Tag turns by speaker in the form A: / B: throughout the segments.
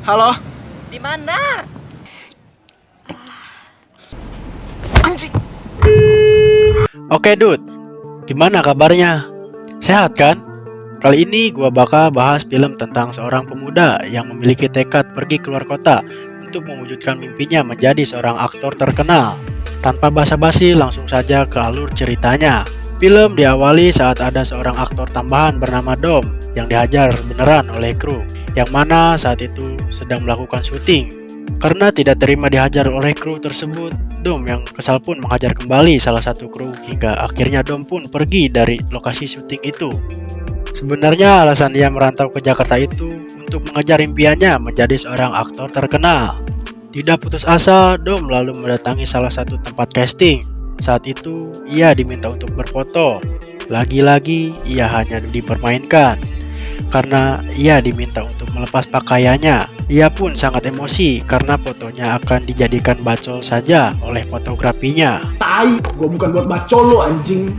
A: Halo?
B: Di mana?
A: Anjing.
C: Oke Dut, gimana kabarnya? Sehat kan? Kali ini gua bakal bahas film tentang seorang pemuda yang memiliki tekad pergi keluar kota untuk mewujudkan mimpinya menjadi seorang aktor terkenal. Tanpa basa-basi langsung saja ke alur ceritanya. Film diawali saat ada seorang aktor tambahan bernama Dom yang dihajar beneran oleh kru, yang mana saat itu sedang melakukan syuting. Karena tidak terima dihajar oleh kru tersebut, Dom yang kesal pun menghajar kembali salah satu kru hingga akhirnya Dom pun pergi dari lokasi syuting itu. Sebenarnya alasan ia merantau ke Jakarta itu untuk mengejar impiannya menjadi seorang aktor terkenal. Tidak putus asa, Dom lalu mendatangi salah satu tempat casting. Saat itu, ia diminta untuk berfoto. Lagi-lagi, ia hanya dipermainkan. Karena ia diminta untuk melepas pakaiannya, ia pun sangat emosi karena fotonya akan dijadikan bacol saja oleh fotografinya.
A: Tai, gua bukan buat bacol lo anjing.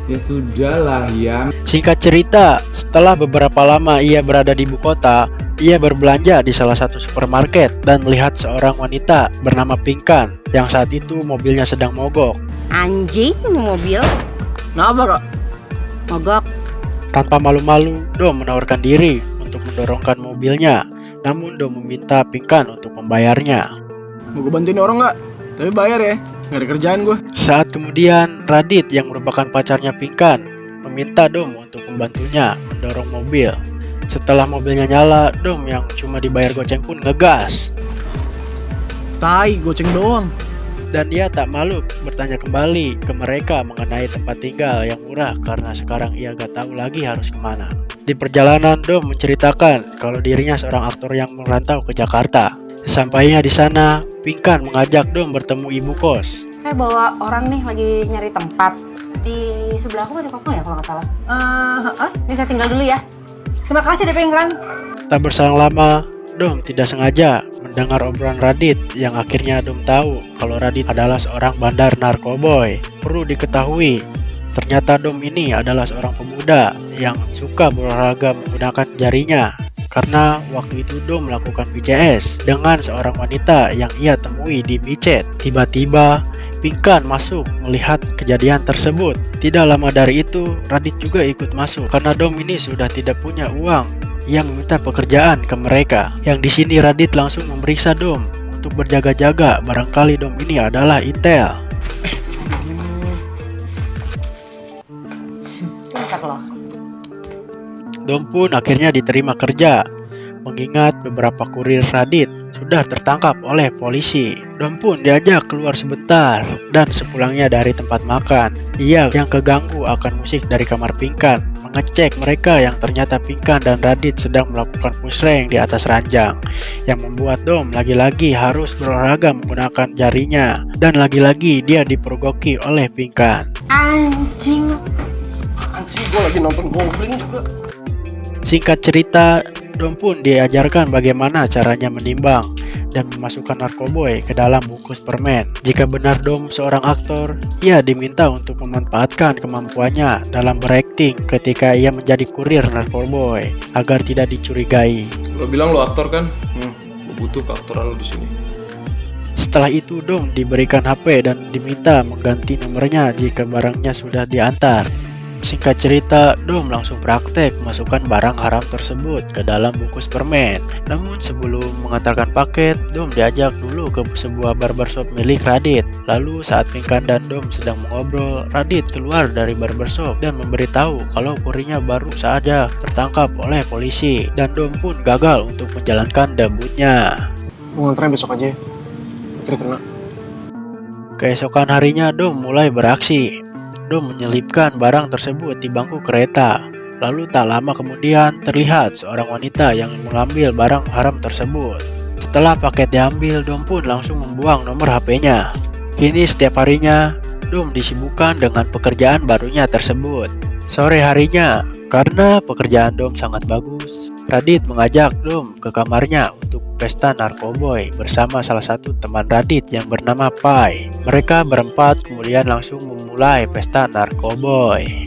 D: Ya sudah lah ya.
C: Singkat cerita, setelah beberapa lama ia berada di ibu kota, ia berbelanja di salah satu supermarket dan melihat seorang wanita bernama Pinkan yang saat itu mobilnya sedang mogok.
B: Anjing, ini mobil.
A: Kenapa kak?
B: Mogok.
C: Tanpa malu-malu, Dom menawarkan diri untuk mendorongkan mobilnya. Namun Dom meminta Pinkan untuk membayarnya.
A: Mau gue bantuin orang nggak? Tapi bayar ya, nggak ada kerjaan gue.
C: Saat kemudian Radit yang merupakan pacarnya Pinkan meminta Dom untuk membantunya mendorong mobil. Setelah mobilnya nyala, Dom yang cuma dibayar goceng pun ngegas.
A: Tai, goceng doang.
C: Dan dia tak malu bertanya kembali ke mereka mengenai tempat tinggal yang murah karena sekarang ia gak tahu lagi harus kemana. Di perjalanan, Dom menceritakan kalau dirinya seorang aktor yang merantau ke Jakarta. Sesampainya di sana, Pinkan mengajak Dom bertemu ibu kos.
E: Saya bawa orang nih lagi nyari tempat. Di sebelah aku masih kosong ya kalau nggak salah. Ini saya tinggal dulu ya. Terima kasih DP Ingran.
C: Tak berselang lama, Dom tidak sengaja mendengar obrolan Radit yang akhirnya Dom tahu kalau Radit adalah seorang bandar narkoboy. Perlu diketahui, ternyata Dom ini adalah seorang pemuda yang suka berolahraga menggunakan jarinya. Karena waktu itu Dom melakukan PCS dengan seorang wanita yang ia temui di micet. Tiba-tiba Pinkan masuk melihat kejadian tersebut. Tidak lama dari itu, Radit juga ikut masuk karena Dom ini sudah tidak punya uang. Ia meminta pekerjaan ke mereka. Yang di sini Radit langsung memeriksa Dom untuk berjaga-jaga. Barangkali Dom ini adalah intel.
E: Pintar loh.
C: Dom pun akhirnya diterima kerja. Mengingat beberapa kurir Radit sudah tertangkap oleh polisi. Dom pun diajak keluar sebentar dan sepulangnya dari tempat makan, ia yang keganggu akan musik dari kamar Pinkan, mengecek mereka yang ternyata Pinkan dan Radit sedang melakukan pushrank di atas ranjang, yang membuat Dom lagi-lagi harus berolahraga menggunakan jarinya, dan lagi-lagi dia dipergoki oleh Pinkan.
E: Anjing.
A: Anjing, gue lagi nonton Goblin juga.
C: Singkat cerita, Dom pun diajarkan bagaimana caranya menimbang dan memasukkan narkoboy ke dalam bungkus permen. Jika benar Dom seorang aktor, ia diminta untuk memanfaatkan kemampuannya dalam berakting ketika ia menjadi kurir narkoboy agar tidak dicurigai.
F: Lo bilang lo aktor kan? Lo butuh keaktoran lo di sini.
C: Setelah itu Dom diberikan HP dan diminta mengganti nomornya jika barangnya sudah diantar. Singkat cerita, Dom langsung praktek memasukkan barang haram tersebut ke dalam bungkus permen. Namun sebelum mengantarkan paket, Dom diajak dulu ke sebuah barbershop milik Radit. Lalu saat Pinkan dan Dom sedang mengobrol, Radit keluar dari barbershop dan memberitahu kalau kurirnya baru saja tertangkap oleh polisi. Dan Dom pun gagal untuk menjalankan debutnya.
A: Mau nganterin besok aja ya. Putri kena.
C: Keesokan harinya Dom mulai beraksi. Dom menyelipkan barang tersebut di bangku kereta. Lalu tak lama kemudian terlihat seorang wanita yang mengambil barang haram tersebut. Setelah paket diambil, Dom pun langsung membuang nomor HP-nya. Kini setiap harinya, Dom disibukkan dengan pekerjaan barunya tersebut. Sore harinya, karena pekerjaan Dom sangat bagus, Radit mengajak Dom ke kamarnya untuk pesta narkoboy bersama salah satu teman Radit yang bernama Pai. Mereka berempat kemudian langsung memulai pesta narkoboy.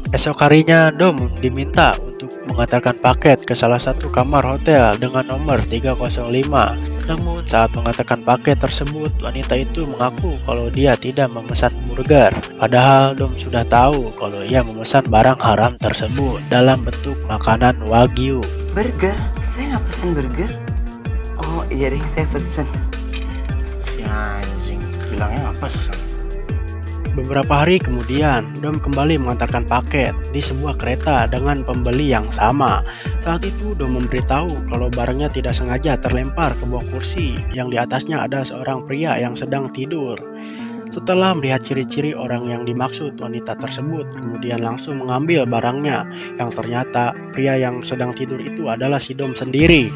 C: Esok harinya, Dom diminta untuk mengantarkan paket ke salah satu kamar hotel dengan nomor 305. Namun saat mengantarkan paket tersebut, wanita itu mengaku kalau dia tidak memesan burger. Padahal Dom sudah tahu kalau ia memesan barang haram tersebut dalam bentuk makanan wagyu.
G: Burger? Saya nggak pesen burger. Oh iya deh, saya pesen.
A: Si anjing, bilangnya nggak pesen.
C: Beberapa hari kemudian, Dom kembali mengantarkan paket di sebuah kereta dengan pembeli yang sama. Saat itu Dom memberitahu kalau barangnya tidak sengaja terlempar ke bawah kursi yang di atasnya ada seorang pria yang sedang tidur. Setelah melihat ciri-ciri orang yang dimaksud wanita tersebut, kemudian langsung mengambil barangnya, yang ternyata pria yang sedang tidur itu adalah si Dom sendiri.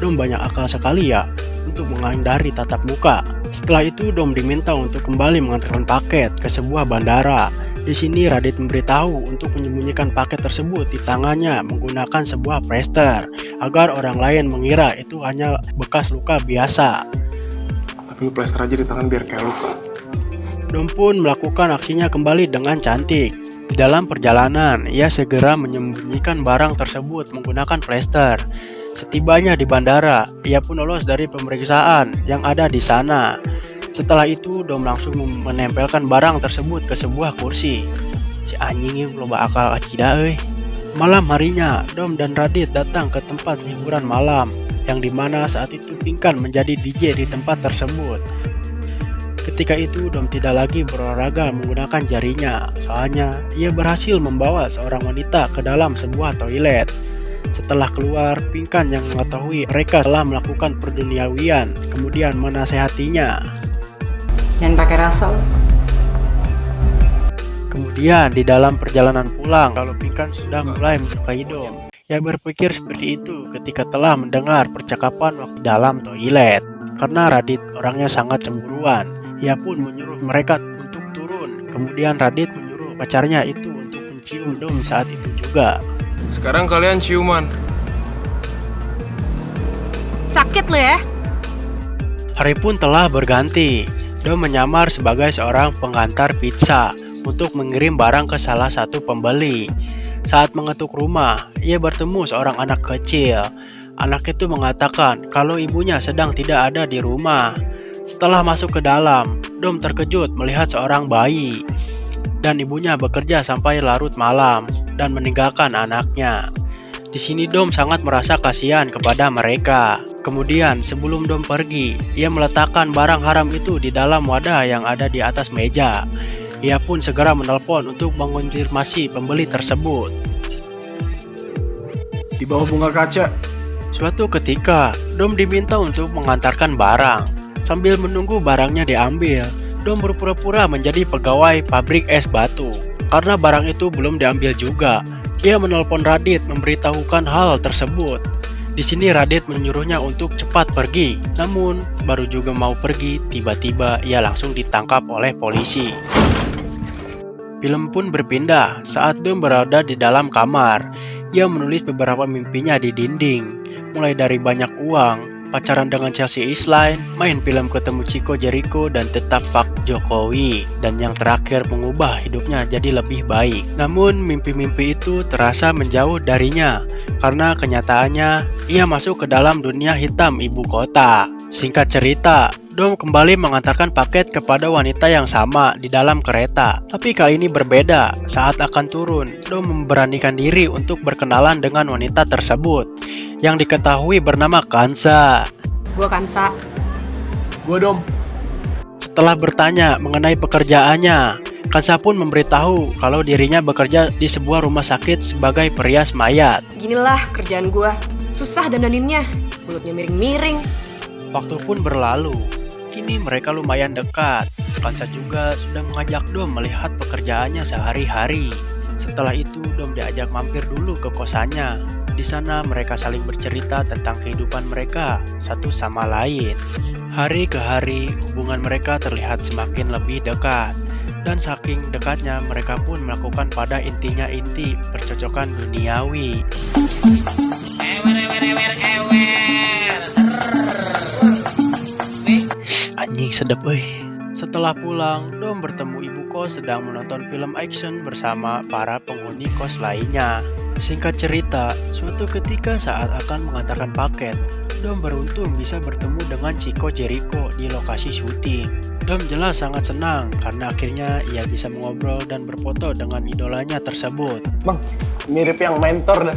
C: Dom banyak akal sekali ya untuk menghindari tatap muka. Setelah itu Dom diminta untuk kembali mengantarkan paket ke sebuah bandara. Di sini Radit memberitahu untuk menyembunyikan paket tersebut di tangannya menggunakan sebuah plester agar orang lain mengira itu hanya bekas luka biasa.
A: Tapi lu plester aja di tangan biar kayak luka.
C: Dom pun melakukan aksinya kembali dengan cantik. Di dalam perjalanan, ia segera menyembunyikan barang tersebut menggunakan plester. Setibanya di bandara, ia pun lolos dari pemeriksaan yang ada di sana. Setelah itu, Dom langsung menempelkan barang tersebut ke sebuah kursi. Si anjing ini loba akal acida euy. Malam harinya, Dom dan Radit datang ke tempat hiburan malam, yang dimana saat itu Pinkan menjadi DJ di tempat tersebut. Ketika itu Dom tidak lagi berolahraga menggunakan jarinya, soalnya ia berhasil membawa seorang wanita ke dalam sebuah toilet. Setelah keluar, Pinkan yang mengetahui mereka telah melakukan perduniawian, kemudian menasehatinya.
E: Jangan pakai rasa.
C: Kemudian di dalam perjalanan pulang, kalau Pinkan sudah mulai menyukai Dom. Ia berpikir seperti itu ketika telah mendengar percakapan waktu dalam toilet. Karena Radit orangnya sangat cemburuan, ia pun menyuruh mereka untuk turun. Kemudian Radit menyuruh pacarnya itu untuk mencium Dom saat itu juga.
F: Sekarang kalian ciuman.
B: Sakit lo ya?
C: Hari pun telah berganti. Dom menyamar sebagai seorang pengantar pizza untuk mengirim barang ke salah satu pembeli. Saat mengetuk rumah, ia bertemu seorang anak kecil. Anak itu mengatakan kalau ibunya sedang tidak ada di rumah. Setelah masuk ke dalam, Dom terkejut melihat seorang bayi. Dan ibunya bekerja sampai larut malam dan meninggalkan anaknya. Di sini Dom sangat merasa kasihan kepada mereka. Kemudian sebelum Dom pergi, ia meletakkan barang haram itu di dalam wadah yang ada di atas meja. Ia pun segera menelpon untuk mengonfirmasi pembeli tersebut.
A: Di bawah bunga kaca.
C: Suatu ketika, Dom diminta untuk mengantarkan barang. Sambil menunggu barangnya diambil, Dom berpura-pura menjadi pegawai pabrik es batu. Karena barang itu belum diambil juga, ia menelpon Radit memberitahukan hal tersebut. Di sini Radit menyuruhnya untuk cepat pergi. Namun, baru juga mau pergi, tiba-tiba ia langsung ditangkap oleh polisi. Film pun berpindah saat Dom berada di dalam kamar. Ia menulis beberapa mimpinya di dinding, mulai dari banyak uang, pacaran dengan Chelsea Islan, main film ketemu Chico Jericho, dan tetap Pak Jokowi. Dan yang terakhir mengubah hidupnya jadi lebih baik. Namun mimpi-mimpi itu terasa menjauh darinya, karena kenyataannya ia masuk ke dalam dunia hitam ibu kota. Singkat cerita, Dom kembali mengantarkan paket kepada wanita yang sama di dalam kereta. Tapi kali ini berbeda. Saat akan turun, Dom memberanikan diri untuk berkenalan dengan wanita tersebut yang diketahui bernama Kansa.
E: Gua Kansa.
A: Gua Dom.
C: Setelah bertanya mengenai pekerjaannya, Kansa pun memberitahu kalau dirinya bekerja di sebuah rumah sakit sebagai perias mayat.
H: Ginilah kerjaan gua. Susah dandaninnya. Mulutnya miring-miring.
C: Waktu pun berlalu. Kini mereka lumayan dekat. Kansa juga sudah mengajak Dom melihat pekerjaannya sehari-hari. Setelah itu Dom diajak mampir dulu ke kosannya. Di sana mereka saling bercerita tentang kehidupan mereka satu sama lain. Hari ke hari hubungan mereka terlihat semakin lebih dekat. Dan saking dekatnya mereka pun melakukan pada intinya inti percocokan duniawi. Anjing sedep euy. Setelah pulang, Dom bertemu ibu kos sedang menonton film action bersama para penghuni kos lainnya. Singkat cerita, suatu ketika saat akan mengantarkan paket, Dom beruntung bisa bertemu dengan Chico Jericho di lokasi syuting. Dom jelas sangat senang karena akhirnya ia bisa mengobrol dan berfoto dengan idolanya tersebut.
A: Bang, mirip yang mentor dah.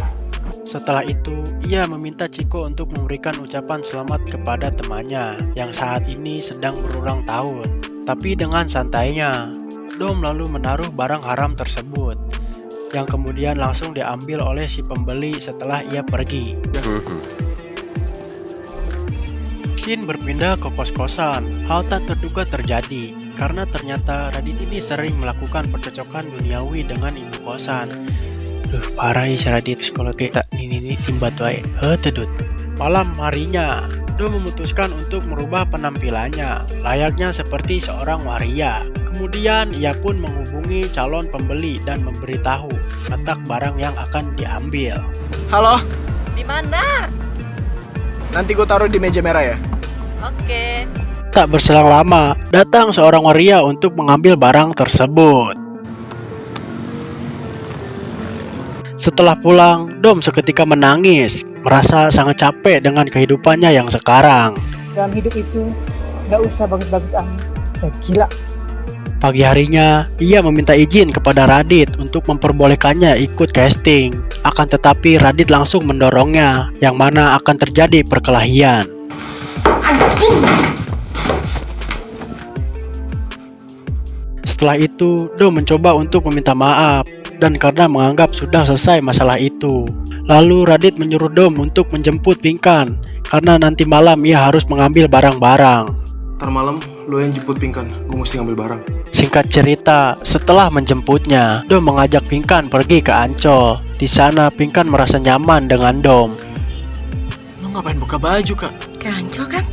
C: Setelah itu, ia meminta Chico untuk memberikan ucapan selamat kepada temannya yang saat ini sedang berulang tahun. Tapi dengan santainya, Dom lalu menaruh barang haram tersebut, yang kemudian langsung diambil oleh si pembeli setelah ia pergi. Scene berpindah ke kos-kosan. Hal tak terduga terjadi, karena ternyata Radit ini sering melakukan percocokan duniawi dengan ibu kosan. Duh, parah ya si Radit, psikologi tak ini timbat wae. Tedut. Malam harinya, Dom memutuskan untuk merubah penampilannya, layaknya seperti seorang waria. Kemudian ia pun menghubungi calon pembeli dan memberitahu letak barang yang akan diambil.
A: Halo,
B: Di mana?
A: nanti gue taruh di meja merah ya.
B: Oke.
C: Tak berselang lama, datang seorang waria untuk mengambil barang tersebut. Setelah pulang, Dom seketika menangis, merasa sangat capek dengan kehidupannya yang sekarang.
I: Dalam hidup itu nggak usah bagus-bagus amat. Saya gila.
C: Pagi harinya, ia meminta izin kepada Radit untuk memperbolehkannya ikut casting. Akan tetapi Radit langsung mendorongnya, yang mana akan terjadi perkelahian. Setelah itu, Dom mencoba untuk meminta maaf, dan karena menganggap sudah selesai masalah itu. Lalu Radit menyuruh Dom untuk menjemput Pinkan, karena nanti malam ia harus mengambil barang-barang.
A: Ntar malam lo yang jemput Pinkan, gue mesti ngambil barang.
C: Singkat cerita, setelah menjemputnya, Dom mengajak Pinkan pergi ke Ancol. Di sana Pinkan merasa nyaman dengan Dom.
A: Lo ngapain buka baju, Kak?
H: Ke Ancol kan?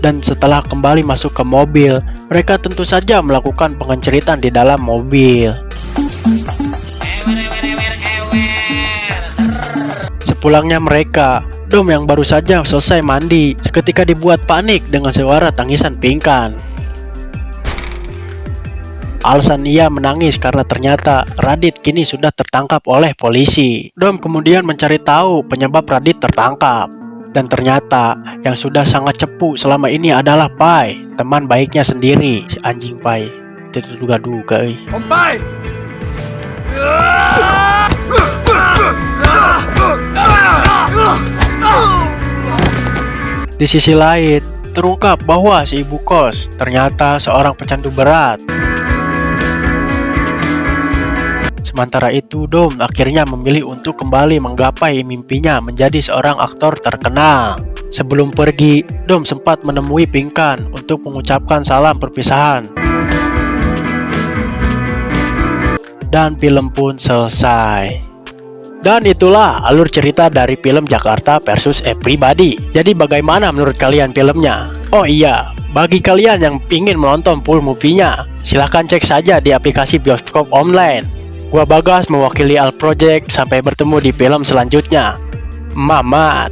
C: Dan setelah kembali masuk ke mobil, mereka tentu saja melakukan pengenceritan di dalam mobil. Sepulangnya mereka, Dom yang baru saja selesai mandi seketika dibuat panik dengan suara tangisan Pinkan. Alasan ia menangis karena ternyata Radit kini sudah tertangkap oleh polisi. Dom kemudian mencari tahu penyebab Radit tertangkap. Dan ternyata yang sudah sangat cepu selama ini adalah Pai, teman baiknya sendiri, si anjing Pai. Tidak duga-duga.
A: Om Pai!
C: Di sisi lain, terungkap bahwa si ibu kos ternyata seorang pecandu berat. Sementara itu, Dom akhirnya memilih untuk kembali menggapai mimpinya menjadi seorang aktor terkenal. Sebelum pergi, Dom sempat menemui Pinkan untuk mengucapkan salam perpisahan. Dan film pun selesai. Dan itulah alur cerita dari film Jakarta versus Everybody. Jadi bagaimana menurut kalian filmnya? Oh iya, bagi kalian yang ingin menonton full movie-nya, silahkan cek saja di aplikasi bioskop online. Gua Bagas mewakili Al Project, sampai bertemu di film selanjutnya. Mamat.